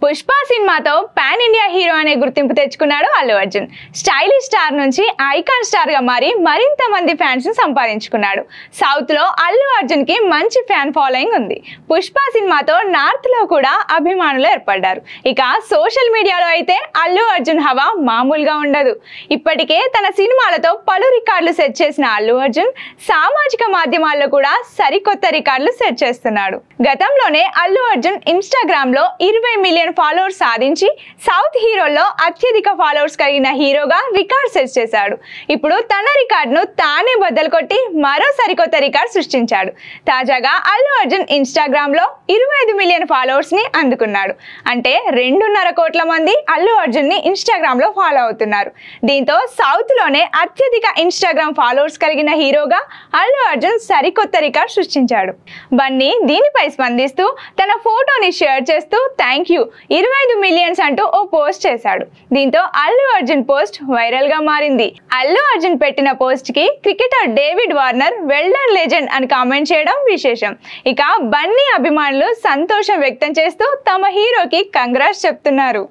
పుష్ప సినిమాతో pan India hero అనే గుర్తింపు తెచ్చుకున్నాడు అల్లు అర్జున్. స్టైలిష్ స్టార్ నుంచి ఐకాన్ స్టార్ గా మారి మరింత మంది ఫ్యాన్స్ ని సంపాదించుకున్నాడు. సౌత్ లో అల్లు అర్జున్ కి మంచి ఫ్యాన్ ఫాలోయింగ్ ఉంది. పుష్ప సినిమాతో నార్త్ లో కూడా అభిమానులు ఏర్పడ్డారు. ఇక సోషల్ మీడియాలో అయితే అల్లు అర్జున్ హవా మామూలుగా ఉండదు. ఇప్పటికే తన సినిమాలతో పలు రికార్డులు సెట్ చేసిన అల్లు అర్జున్ సామాజిక మాధ్యమాల్లో కూడా సరికొత్త రికార్డులు సెట్ చేస్తున్నాడు. గతంలోనే అల్లు అర్జున్ ఇన్స్టాగ్రామ్ లో 20 మిలియన్ ఫాలోవర్స్ సాధించి సౌత్ హీరోల్లో అత్యధిక ఫాలోవర్స్ కలిగిన హీరోగా రికార్డ్ సెట్ చేశాడు. ఇప్పుడు తన రికార్డును తానే బద్దలు కొట్టి మరో సరికొత్త రికార్డ్ సృష్టించాడు. తాజాగా అల్లు అర్జున్ ఇన్స్టాగ్రామ్ లో 25 మిలియన్ ఫాలోవర్స్ ని అందుకున్నాడు. అంటే 2.5 కోట్ల మంది అల్లు అర్జున్ ని ఇన్స్టాగ్రామ్ లో ఫాలో అవుతున్నారు. దీంతో సౌత్ లోనే అత్యధిక ఇన్స్టాగ్రామ్ ఫాలోవర్స్ కలిగిన హీరోగా అల్లు అర్జున్ సరికొత్త రికార్డ్ సృష్టించాడు. బన్నీ దీనిపై స్పందిస్తూ తన ఫోటోని షేర్ చేస్తూ థ్యాంక్ యూ 25 మిలియన్స్ అంటూ ఓ పోస్ట్ చేశాడు. దీంతో అల్లు అర్జున్ పోస్ట్ వైరల్ గా మారింది. అల్లు అర్జున్ పెట్టిన పోస్ట్ కి cricketer David Warner well done legend అని కామెంట్ చేయడం విశేషం. ఇక బన్నీ అభిమానులు సంతోషం వ్యక్తం చేస్తూ తమ హీరోకి కంగ్రాట్స్ చెప్తున్నారు.